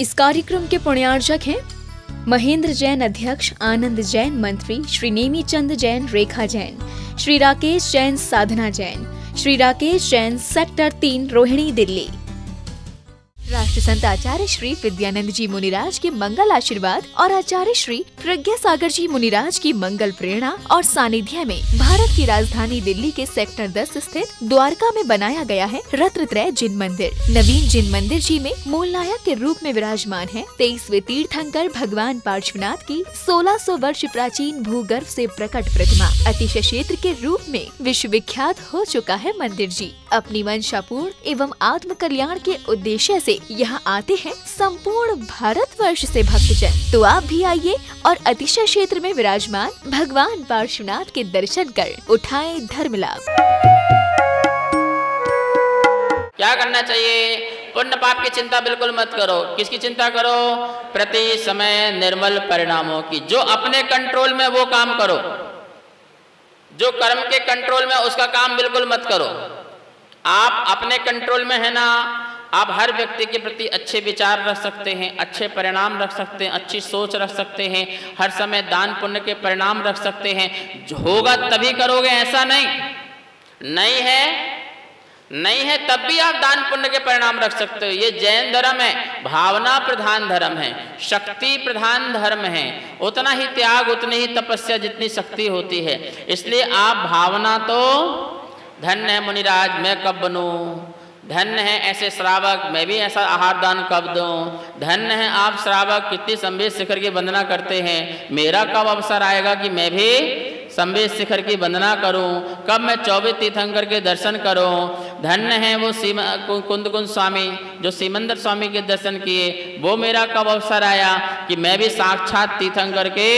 इस कार्यक्रम के पुण्यार्चक हैं महेंद्र जैन अध्यक्ष, आनंद जैन मंत्री, श्री नेमी चंद जैन, रेखा जैन, श्री राकेश जैन, साधना जैन, श्री राकेश जैन, सेक्टर 3, रोहिणी, दिल्ली। राष्ट्र संत आचार्य श्री विद्यानंद जी मुनिराज के मंगल आशीर्वाद और आचार्य श्री प्रज्ञा सागर जी मुनिराज की मंगल प्रेरणा और सानिध्य में भारत की राजधानी दिल्ली के सेक्टर 10 स्थित द्वारका में बनाया गया है रत्नत्रय जिन मंदिर। नवीन जिन मंदिर जी में मूल नायक के रूप में विराजमान है 23वें तीर्थंकर भगवान पार्श्वनाथ की 1600 वर्ष प्राचीन भूगर्भ से प्रकट प्रतिमा। अतिशय क्षेत्र के रूप में विश्व विख्यात हो चुका है मंदिर जी। अपनी मंशापूर्ण एवं आत्म कल्याण के उद्देश्य से यहाँ आते हैं संपूर्ण भारतवर्ष से भक्तजन। तो आप भी आइए और अतिशय क्षेत्र में विराजमान भगवान पार्श्वनाथ के दर्शन कर उठाएं धर्म लाभ। क्या करना चाहिए? पुण्य पाप की चिंता बिल्कुल मत करो। किसकी चिंता करो? प्रति समय निर्मल परिणामों की। जो अपने कंट्रोल में वो काम करो, जो कर्म के कंट्रोल में उसका काम बिल्कुल मत करो। आप अपने कंट्रोल में है ना, आप हर व्यक्ति के प्रति अच्छे विचार रख सकते हैं, अच्छे परिणाम रख सकते हैं, अच्छी सोच रख सकते हैं, हर समय दान पुण्य के परिणाम रख सकते हैं। होगा तभी करोगे, ऐसा नहीं है तब भी आप दान पुण्य के परिणाम रख सकते हो। ये जैन धर्म है, भावना प्रधान धर्म है, शक्ति प्रधान धर्म है। उतना ही त्याग, उतनी ही तपस्या जितनी शक्ति होती है। इसलिए आप भावना तो धन्य है मुनिराज, मैं कब बनूं, धन्य है ऐसे श्रावक, मैं भी ऐसा आहार दान कब दूं, धन्य है आप श्रावक कितनी संवेद शिखर की वंदना करते हैं, मेरा कब अवसर आएगा कि मैं भी संवेद शिखर की वंदना करूं, कब मैं 24 तीर्थंकर के दर्शन करूं। धन्य है वो कुंद स्वामी जो सीमंदर स्वामी के दर्शन किए, वो मेरा कब अवसर आया कि मैं भी साक्षात तीर्थंकर के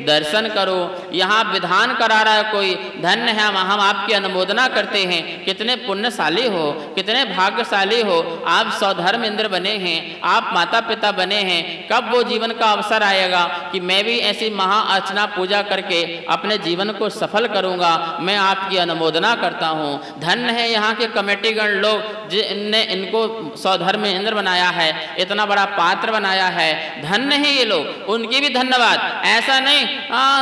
दर्शन करूं। यहाँ विधान करा रहा है कोई, धन्य है हम आपकी अनुमोदना करते हैं। कितने पुण्यशाली हो, कितने भाग्यशाली हो, आप स्वधर्म इंद्र बने हैं, आप माता पिता बने हैं। कब वो जीवन का अवसर आएगा कि मैं भी ऐसी महा अर्चना पूजा करके अपने जीवन को सफल करूंगा। मैं आपकी अनुमोदना करता हूं। धन्य है यहाँ के कमेटीगण लोग जिनने इनको स्वधर्म इंद्र बनाया है, इतना बड़ा पात्र बनाया है। धन्य है ये लोग, उनकी भी धन्यवाद। ऐसा नहीं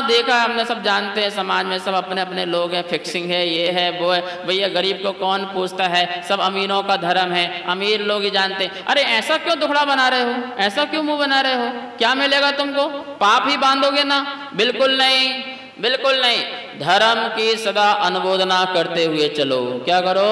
देखा हमने, सब जानते हैं समाज में सब अपने अपने लोग हैं, फिक्सिंग है, ये है वो है, भैया गरीब को कौन पूछता है, सब अमीरों का धर्म है, अमीर लोग ही जानते हैं। अरे ऐसा क्यों दुखड़ा बना रहे हो, ऐसा क्यों मुंह बना रहे हो? क्या मिलेगा तुमको? पाप ही बांधोगे ना? बिल्कुल नहीं, बिल्कुल नहीं। धर्म की सदा अनुमोदना करते हुए चलो। क्या करो?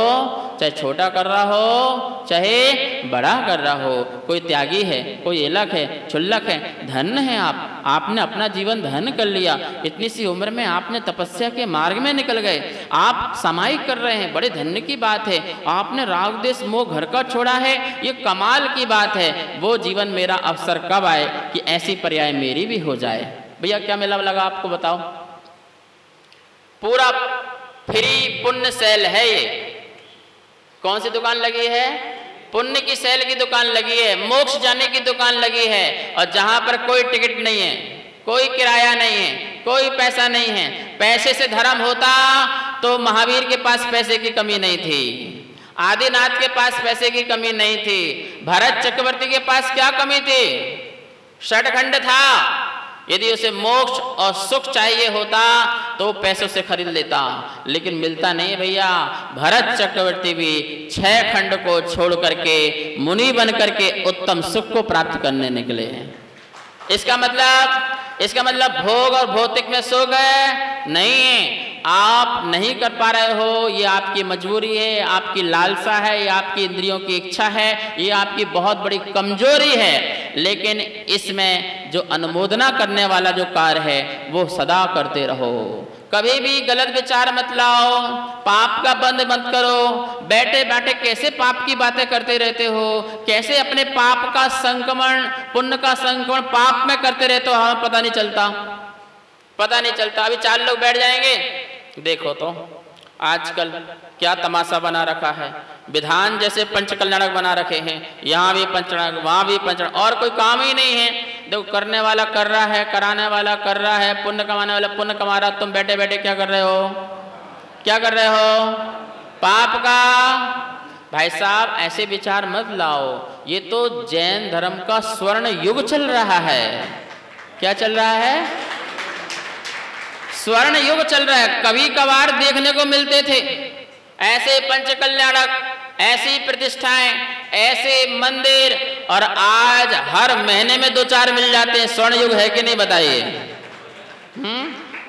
चाहे छोटा कर रहा हो, चाहे बड़ा कर रहा हो। कोई त्यागी है, कोई एलक है, क्षुल्लक है, धन्य है आप। आपने अपना जीवन धन्य कर लिया। इतनी सी उम्र में आपने तपस्या के मार्ग में निकल गए, आप सामायिक कर रहे हैं, बड़े धन्य की बात है। आपने राग देश मोह घर का छोड़ा है, ये कमाल की बात है। वो जीवन मेरा अवसर कब आए कि ऐसी पर्याय मेरी भी हो जाए। भैया क्या मेला लगा आपको बताओ? पूरा फ्री पुण्य सेल है ये। कौन सी दुकान लगी है? पुण्य की सेल की दुकान लगी है, मोक्ष जाने की दुकान लगी है। और जहां पर कोई टिकट नहीं है, कोई किराया नहीं है, कोई पैसा नहीं है। पैसे से धर्म होता तो महावीर के पास पैसे की कमी नहीं थी, आदिनाथ के पास पैसे की कमी नहीं थी, भरत चक्रवर्ती के पास क्या कमी थी? षटखंड था। यदि उसे मोक्ष और सुख चाहिए होता तो पैसों से खरीद लेता, लेकिन मिलता नहीं भैया। भरत चक्रवर्ती भी 6 खंड को छोड़ करके मुनि बन करके उत्तम सुख को प्राप्त करने निकले हैं। इसका मतलब भोग और भौतिक में सो गए नहीं। आप नहीं कर पा रहे हो, ये आपकी मजबूरी है, आपकी लालसा है, ये आपकी इंद्रियों की इच्छा है, ये आपकी बहुत बड़ी कमजोरी है। लेकिन इसमें जो अनुमोदना करने वाला जो कार्य है वो सदा करते रहो। कभी भी गलत विचार मत लाओ, पाप का बंद मत करो। बैठे बैठे कैसे पाप की बातें करते रहते हो, कैसे अपने पाप का संक्रमण, पुण्य का संक्रमण पाप में करते रहते हो, हमें पता नहीं चलता। अभी 4 लोग बैठ जाएंगे, देखो तो आजकल क्या तमाशा बना रखा है। विधान जैसे पंचकल्याणक बना रखे हैं, यहाँ भी पंचकल्याणक, वहाँ भी पंचकल्याणक, और कोई काम ही नहीं है। देखो करने वाला कर रहा है, कराने वाला कर रहा है, पुण्य कमाने वाला पुण्य कमा रहा, तुम बैठे बैठे क्या कर रहे हो? पाप का भाई साहब ऐसे विचार मत लाओ, ये तो जैन धर्म का स्वर्ण युग चल रहा है। क्या चल रहा है? स्वर्ण युग चल रहा है। कभी कभार देखने को मिलते थे ऐसे पंचकल्याणक, ऐसी प्रतिष्ठाएं, ऐसे मंदिर, और आज हर महीने में 2-4 मिल जाते हैं। स्वर्ण युग है कि नहीं बताइए?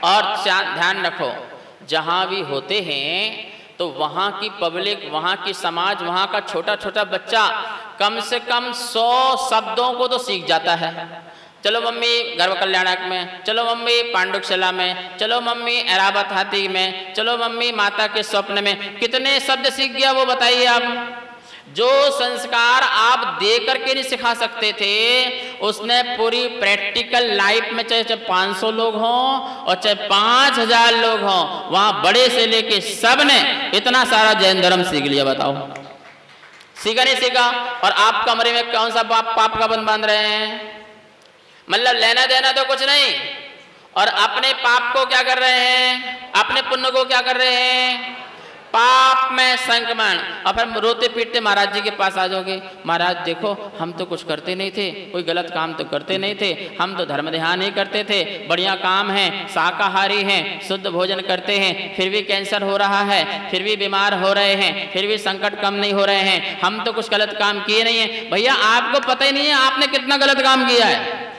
और ध्यान रखो, जहां भी होते हैं तो वहां की पब्लिक, वहां की समाज, वहां का छोटा छोटा बच्चा कम से कम 100 शब्दों को तो सीख जाता है। चलो मम्मी गर्भ कल्याणक में, चलो मम्मी पांडुकशिला में, चलो मम्मी ऐरावत हाथी में, चलो मम्मी माता के स्वप्न में। कितने शब्द सीख गया वो बताइए आप। जो संस्कार आप दे करके नहीं सिखा सकते थे, उसने पूरी प्रैक्टिकल लाइफ में, चाहे 500 लोग हों और चाहे 5000 लोग हों, वहां बड़े से लेके सब ने इतना सारा जैन धर्म सीख लिया। बताओ सीखा नहीं सीखा? और आप कमरे में कौन सा पाप का बंध बांध रहे हैं? मतलब लेना देना तो कुछ नहीं, और अपने पाप को क्या कर रहे हैं? अपने पुण्य को क्या कर रहे हैं? पाप में संक्रमण। और फिर रोते पीटते महाराज जी के पास आ जाओगे, महाराज देखो हम तो कुछ करते नहीं थे, कोई गलत काम तो करते नहीं थे, हम तो धर्म ध्यान ही करते थे, बढ़िया काम है, शाकाहारी हैं, शुद्ध भोजन करते हैं, फिर भी कैंसर हो रहा है, फिर भी बीमार हो रहे हैं, फिर भी संकट कम नहीं हो रहे हैं, हम तो कुछ गलत काम किए नहीं है। भैया आपको पता ही नहीं है आपने कितना गलत काम किया है,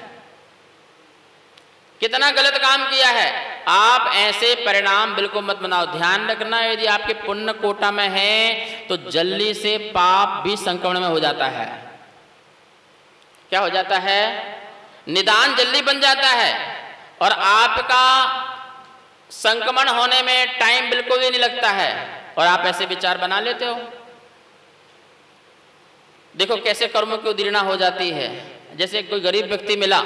कितना गलत काम किया है। आप ऐसे परिणाम बिल्कुल मत बनाओ। ध्यान रखना, यदि आपके पुण्य कोटा में है तो जल्दी से पाप भी संक्रमण में हो जाता है। क्या हो जाता है? निदान जल्दी बन जाता है, और आपका संक्रमण होने में टाइम बिल्कुल भी नहीं लगता है, और आप ऐसे विचार बना लेते हो। देखो कैसे कर्मों की उदीर्णा हो जाती है। जैसे कोई गरीब व्यक्ति मिला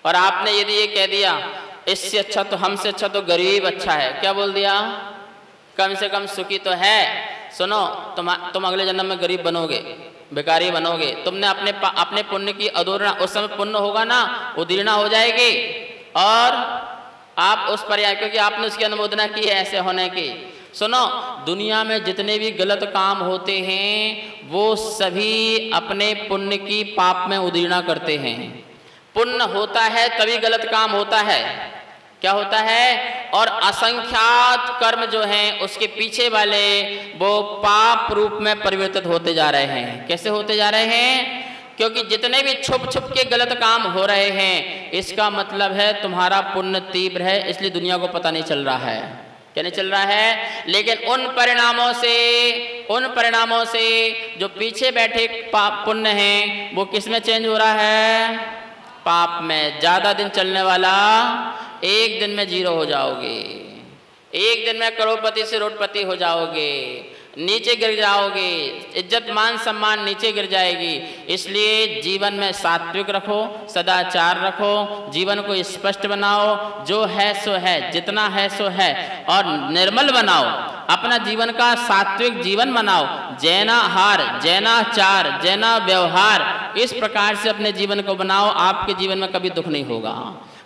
और आपने यदि ये कह दिया इससे अच्छा तो, हमसे अच्छा तो गरीब अच्छा है, क्या बोल दिया? कम से कम सुखी तो है। सुनो, तुम अगले जन्म में गरीब बनोगे, भिखारी बनोगे। तुमने अपने पुण्य की अधूरणा, उस समय पुण्य होगा ना, उदीर्णा हो जाएगी, और आप उस पर्याय, क्योंकि आपने उसकी अनुमोदना की है ऐसे होने की। सुनो, दुनिया में जितने भी गलत काम होते हैं वो सभी अपने पुण्य की पाप में उदीर्णा करते हैं। पुण्य होता है तभी गलत काम होता है। क्या होता है? और असंख्यात कर्म जो हैं उसके पीछे वाले वो पाप रूप में परिवर्तित होते जा रहे हैं। कैसे होते जा रहे हैं? क्योंकि जितने भी छुप छुप के गलत काम हो रहे हैं, इसका मतलब है तुम्हारा पुण्य तीव्र है, इसलिए दुनिया को पता नहीं चल रहा है। क्या नहीं चल रहा है? लेकिन उन परिणामों से जो पीछे बैठे पुण्य हैं वो किस में चेंज हो रहा है? पाप में। ज्यादा दिन चलने वाला, एक दिन में जीरो हो जाओगे, एक दिन में करोड़पति से रोडपति हो जाओगे, नीचे गिर जाओगे, इज्जत मान सम्मान नीचे गिर जाएगी। इसलिए जीवन में सात्विक रखो, सदाचार रखो, जीवन को स्पष्ट बनाओ, जो है सो है, जितना है सो है, और निर्मल बनाओ। अपना जीवन का सात्विक जीवन बनाओ, जैनाहार, जैनाचार, जैना व्यवहार, इस प्रकार से अपने जीवन को बनाओ। आपके जीवन में कभी दुख नहीं होगा,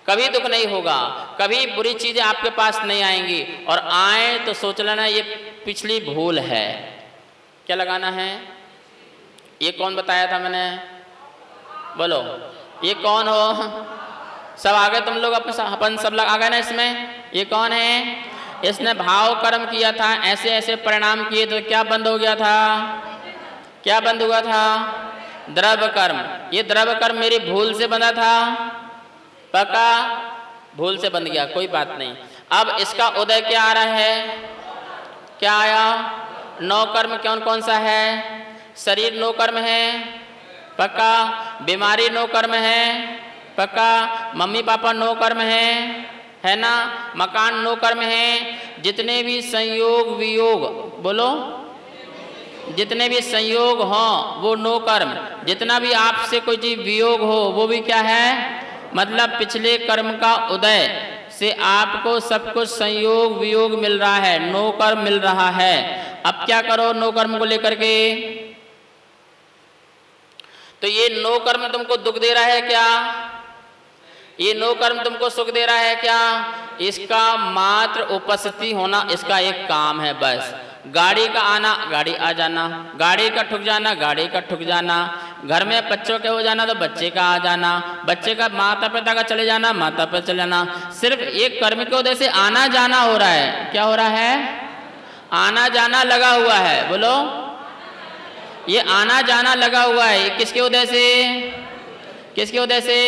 कभी दुख नहीं होगा, कभी बुरी चीजें आपके पास नहीं आएंगी, और आए तो सोच लेना ये पिछली भूल है। क्या लगाना है? ये कौन बताया था मैंने? बोलो, ये कौन हो? सब आ गए तुम लोग? अपन सब लोग आ गए ना इसमें? ये कौन है? इसने भाव कर्म किया था, ऐसे ऐसे परिणाम किए, तो क्या बंद हो गया था? क्या बंद हुआ था? द्रव्य कर्म। ये द्रव्य कर्म मेरी भूल से बंधा था, पक्का भूल से बंध गया, कोई बात नहीं। अब इसका उदय क्या आ रहा है? क्या आया? 9 कर्म। कौन कौन सा है? शरीर 9 कर्म है, पक्का। बीमारी 9 कर्म है, पक्का। मम्मी पापा 9 कर्म है ना। मकान 9 कर्म है। जितने भी संयोग वियोग, बोलो, जितने भी संयोग हो वो 9 कर्म। जितना भी आपसे कोई चीज वियोग हो वो भी क्या है? मतलब पिछले कर्म का उदय से आपको सब कुछ संयोग वियोग मिल रहा है, 9 कर्म मिल रहा है। अब क्या करो 9 कर्म को लेकर के? तो ये 9 कर्म तुमको दुख दे रहा है क्या? ये 9 कर्म तुमको सुख दे रहा है क्या? इसका मात्र उपस्थिति होना इसका एक काम है बस। गाड़ी का आना, गाड़ी आ जाना, गाड़ी का ठुक जाना, गाड़ी का ठुक जाना, घर में बच्चों के हो जाना तो बच्चे का आ जाना, बच्चे का माता पिता का चले जाना, माता पिता चले जाना। सिर्फ एक कर्म के उदय से आना जाना हो रहा है। क्या हो रहा है? आना जाना लगा हुआ है। बोलो, ये आना जाना लगा हुआ है। ये किसके उदय से? किसके उदय से?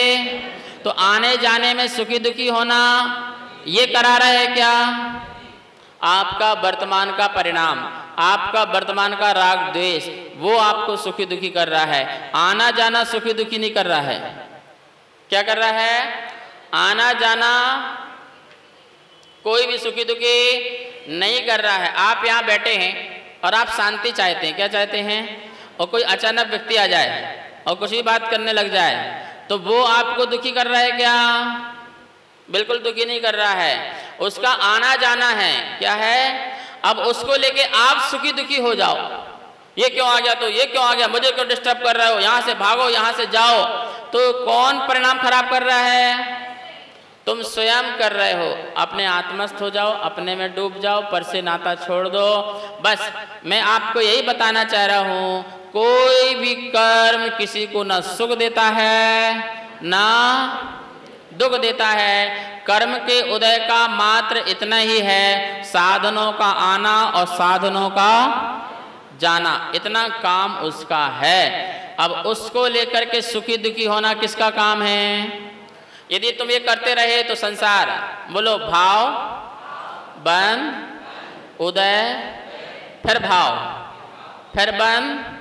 तो आने जाने में सुखी दुखी होना ये करा रहा है क्या? आपका वर्तमान का परिणाम, आपका वर्तमान का राग द्वेष, वो आपको सुखी दुखी कर रहा है। आना जाना सुखी दुखी नहीं कर रहा है। क्या कर रहा है? आना जाना कोई भी सुखी दुखी नहीं कर रहा है। आप यहाँ बैठे हैं और आप शांति चाहते हैं। क्या चाहते हैं? और कोई अचानक व्यक्ति आ जाए और कुछ भी बात करने लग जाए तो वो आपको दुखी कर रहा है क्या? बिल्कुल दुखी नहीं कर रहा है। उसका आना जाना है। क्या है? अब उसको लेके आप सुखी दुखी हो जाओ। ये क्यों आ गया, तो ये क्यों आ गया, मुझे क्यों डिस्टर्ब कर रहे हो, यहाँ से भागो, यहाँ से जाओ। तो कौन परिणाम खराब कर रहा है? तुम स्वयं कर रहे हो। अपने आत्मस्थ हो जाओ, अपने में डूब जाओ, पर से नाता छोड़ दो। बस मैं आपको यही बताना चाह रहा हूं, कोई भी कर्म किसी को न सुख देता है ना दुख देता है। कर्म के उदय का मात्र इतना ही है, साधनों का आना और साधनों का जाना, इतना काम उसका है। अब उसको लेकर के सुखी दुखी होना किसका काम है? यदि तुम ये करते रहे तो संसार, बोलो, भाव बंद उदय फिर भाव, फिर बंद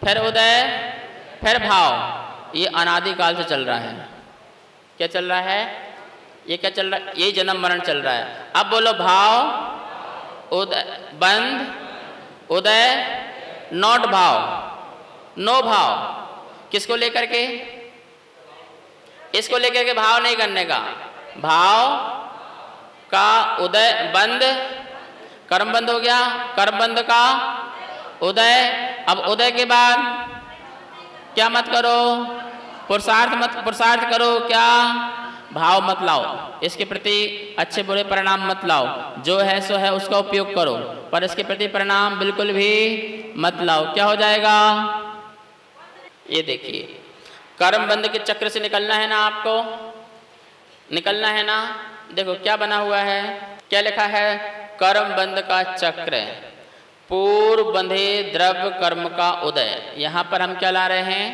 फिर उदय फिर भाव, ये अनादिकाल से चल रहा है। क्या चल रहा है? ये क्या चल रहा है? ये जन्म मरण चल रहा है। अब बोलो, भाव उदय बंद उदय नॉट भाव, नो भाव। किसको लेकर के? इसको लेकर के भाव नहीं करने का। भाव का उदय बंद, कर्म बंद हो गया, कर्म बंद का उदय। अब उदय के बाद क्या मत करो? पुरुषार्थ करो। क्या? भाव मत लाओ, इसके प्रति अच्छे बुरे परिणाम मत लाओ। जो है सो है उसका उपयोग करो, पर इसके प्रति परिणाम बिल्कुल भी मत लाओ। क्या हो जाएगा? ये देखिए, कर्म बंध के चक्र से निकलना है ना, आपको निकलना है ना। देखो क्या बना हुआ है, क्या लिखा है? कर्म बंध का चक्र, पूर्व बंधे द्रव्य कर्म का उदय। यहाँ पर हम क्या ला रहे हैं?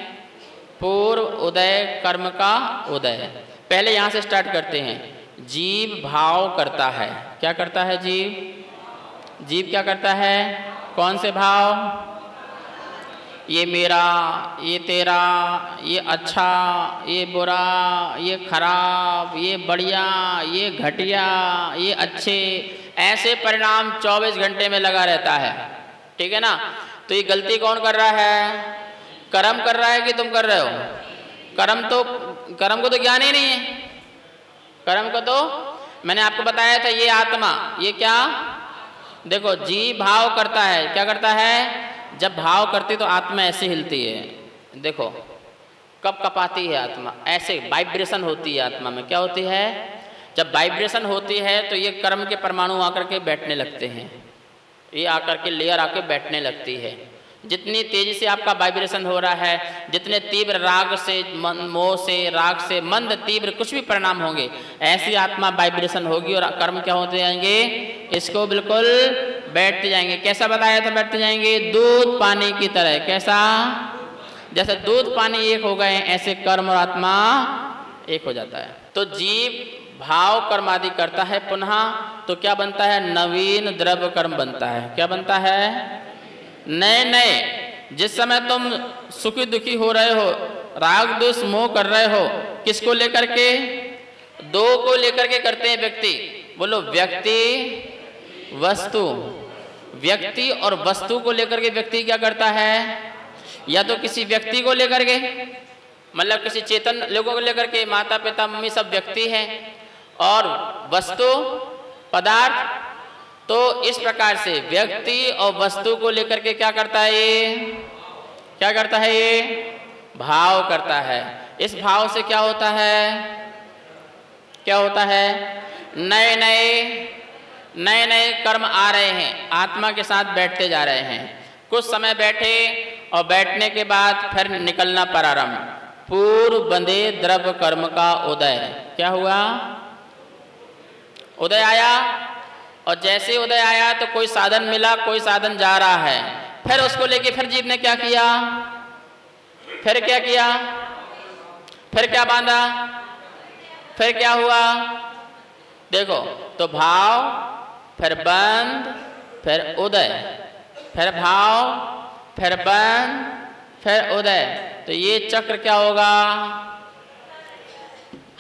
पूर्व उदय कर्म का उदय। पहले यहाँ से स्टार्ट करते हैं। जीव भाव करता है। क्या करता है जीव? जीव क्या करता है? कौन से भाव? ये मेरा, ये तेरा, ये अच्छा, ये बुरा, ये खराब, ये बढ़िया, ये घटिया, ये अच्छे, ऐसे परिणाम 24 घंटे में लगा रहता है। ठीक है ना? तो ये गलती कौन कर रहा है? कर्म कर रहा है कि तुम कर रहे हो? कर्म को तो ज्ञान ही नहीं है। कर्म को तो मैंने आपको बताया था, ये आत्मा, ये क्या? देखो, जीव भाव करता है। क्या करता है? जब भाव करती तो आत्मा ऐसे हिलती है। देखो कब कपाती है आत्मा, ऐसे वाइब्रेशन होती है आत्मा में। क्या होती है? जब वाइब्रेशन होती है तो ये कर्म के परमाणु आकर के बैठने लगते हैं, ये आकर के लेयर आकर बैठने लगती है। जितनी तेजी से आपका वाइब्रेशन हो रहा है, जितने तीव्र राग से, मोह से, राग से, मंद तीव्र कुछ भी परिणाम होंगे, ऐसी आत्मा वाइब्रेशन होगी और कर्म क्या होते जाएंगे? इसको बिल्कुल बैठते जाएंगे। कैसा बताया था? बैठते जाएंगे दूध पानी की तरह। कैसा? जैसे दूध पानी एक हो गए, ऐसे कर्म और आत्मा एक हो जाता है। तो जीव भाव कर्म आदि करता है, पुनः तो क्या बनता है? नवीन द्रव्य कर्म बनता है। क्या बनता है? नए नए। जिस समय तुम सुखी दुखी हो रहे हो, राग द्वेष मोह कर रहे हो, किसको लेकर के? दो को लेकर के करते हैं व्यक्ति। बोलो, व्यक्ति वस्तु। व्यक्ति और वस्तु को लेकर के व्यक्ति क्या करता है? या तो किसी व्यक्ति को लेकर के, मतलब किसी चेतन लोगों को लेकर के, माता पिता मम्मी सब व्यक्ति हैं, और वस्तु पदार्थ। तो इस प्रकार से व्यक्ति और वस्तु को लेकर के क्या करता है? ये क्या करता है? ये भाव करता है। इस भाव से क्या होता है? क्या होता है? नए नए नए नए कर्म आ रहे हैं, आत्मा के साथ बैठते जा रहे हैं। कुछ समय बैठे और बैठने के बाद फिर निकलना प्रारंभ। पूर्व बंधे द्रव्य कर्म का उदय। क्या हुआ? उदय आया, और जैसे उदय आया तो कोई साधन मिला, कोई साधन जा रहा है। फिर उसको लेके फिर जीव ने क्या किया? फिर क्या किया? फिर क्या बांधा? फिर क्या हुआ? देखो तो भाव, फिर बंध, फिर उदय, फिर भाव, फिर बंध, फिर उदय। तो ये चक्र क्या होगा?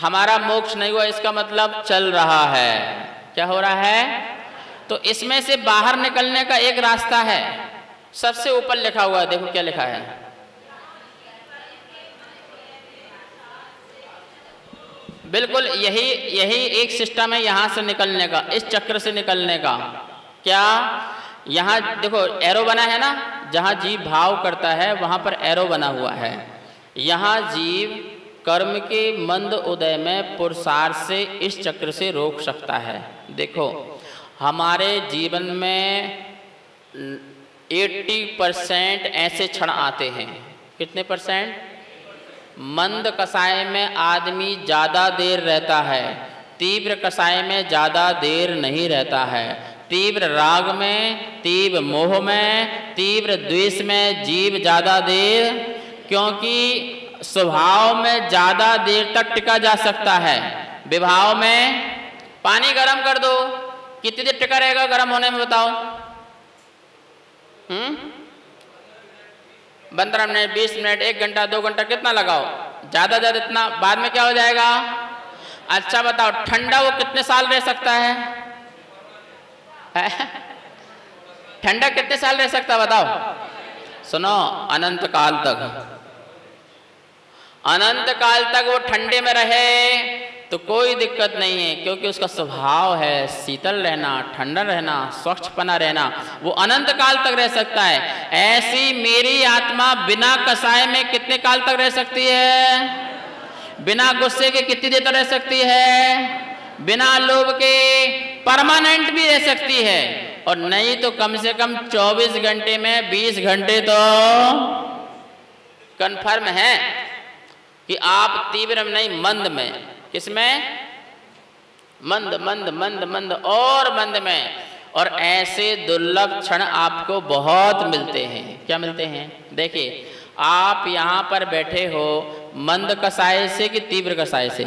हमारा मोक्ष नहीं हुआ, इसका मतलब चल रहा है। क्या हो रहा है? तो इसमें से बाहर निकलने का एक रास्ता है। सबसे ऊपर लिखा हुआ है, देखो क्या लिखा है। बिल्कुल यही एक सिस्टम है यहां से निकलने का, इस चक्र से निकलने का। क्या? यहां देखो एरो बना है ना, जहां जीव भाव करता है वहां पर एरो बना हुआ है। यहां जीव कर्म के मंद उदय में पुरुषार्थ से इस चक्र से रोक सकता है। देखो हमारे जीवन में 80% ऐसे क्षण आते हैं। कितने परसेंट? मंद कसाय में आदमी ज़्यादा देर रहता है, तीव्र कसाय में ज़्यादा देर नहीं रहता है। तीव्र राग में, तीव्र मोह में, तीव्र द्वेष में जीव ज़्यादा देर, क्योंकि स्वभाव में ज़्यादा देर तक टिका जा सकता है। विभाव में पानी गर्म कर दो, कितनी देर टिका रहेगा गर्म होने में बताओ? 15 मिनट, 20 मिनट, 1 घंटा, 2 घंटा, कितना लगाओ? ज़्यादा इतना, बाद में क्या हो जाएगा? अच्छा बताओ ठंडा वो कितने साल रह सकता है? ठंडा कितने साल रह सकता है बताओ? सुनो, अनंत काल तक। अनंत काल तक वो ठंडे में रहे तो कोई दिक्कत नहीं है, क्योंकि उसका स्वभाव है शीतल रहना, ठंडा रहना, स्वच्छपना रहना। वो अनंत काल तक रह सकता है। ऐसी मेरी आत्मा बिना कसाय में कितने काल तक रह सकती है? बिना गुस्से के कितनी देर तक रह सकती है? बिना लोभ के परमानेंट भी रह सकती है, और नहीं तो कम से कम 24 घंटे में 20 घंटे तो कन्फर्म है कि आप तीव्र में नहीं, मंद में। किसमें? मंद मंद मंद मंद और मंद में। और ऐसे दुर्लभ क्षण आपको बहुत मिलते हैं। क्या मिलते हैं? देखिए आप यहाँ पर बैठे हो मंद कसाय से कि तीव्र कसाय से?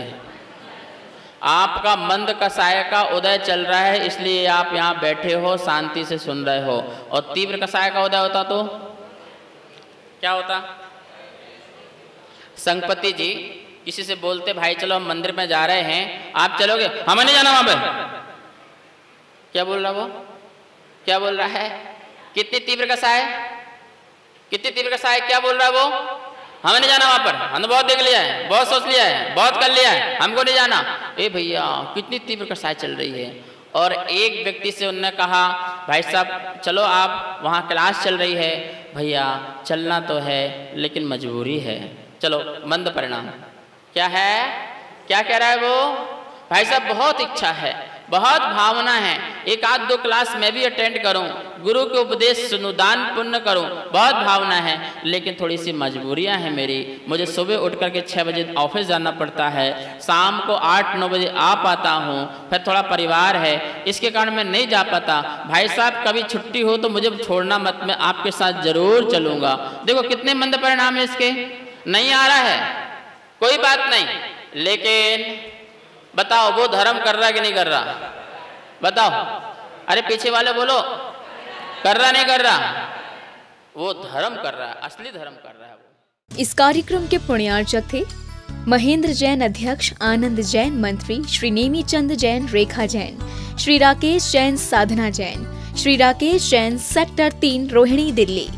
आपका मंद कसाय का उदय चल रहा है, इसलिए आप यहाँ बैठे हो, शांति से सुन रहे हो। और तीव्र कसाय का उदय होता तो क्या होता? संगपति जी किसी से बोलते, भाई चलो हम मंदिर में जा रहे हैं, आप चलोगे? हमें नहीं जाना वहां पे। क्या बोल रहा वो? क्या बोल रहा है? कितनी तीव्र कसाय? कितनी तीव्र कसाय? क्या बोल रहा है वो? हमें नहीं जाना वहां पर, हमने बहुत देख लिया है, बहुत सोच लिया है, बहुत कर लिया है, हमको नहीं जाना। ए भैया कितनी तीव्र कसाय चल रही है। और एक व्यक्ति से उन्होंने कहा, भाई साहब चलो आप, वहाँ क्लास चल रही है। भैया चलना तो है लेकिन मजबूरी है, चलो। मंद परिणाम क्या है? क्या कह रहा है वो? भाई साहब बहुत इच्छा है, बहुत भावना है, 1-2 क्लास मैं भी अटेंड करूं, गुरु के उपदेश सुनूं, दान पुण्य करूं, बहुत भावना है, लेकिन थोड़ी सी मजबूरियां हैं मेरी। मुझे सुबह उठ करके 6 बजे ऑफिस जाना पड़ता है, शाम को 8-9 बजे आ पाता हूं, फिर थोड़ा परिवार है, इसके कारण मैं नहीं जा पाता। भाई साहब कभी छुट्टी हो तो मुझे छोड़ना मत, मैं आपके साथ जरूर चलूंगा। देखो कितने मंद परिणाम है इसके। नहीं आ रहा है कोई बात नहीं, लेकिन बताओ वो धर्म कर रहा है कि नहीं कर रहा? बताओ। अरे पीछे वाले बोलो, कर रहा नहीं कर रहा? वो धर्म कर रहा है, असली धर्म कर रहा है वो। इस कार्यक्रम के पुण्यार्चक थे महेंद्र जैन अध्यक्ष, आनंद जैन मंत्री, श्री नेमी चंद जैन रेखा जैन, श्री राकेश जैन साधना जैन, श्री राकेश जैन सेक्टर 3 रोहिणी दिल्ली।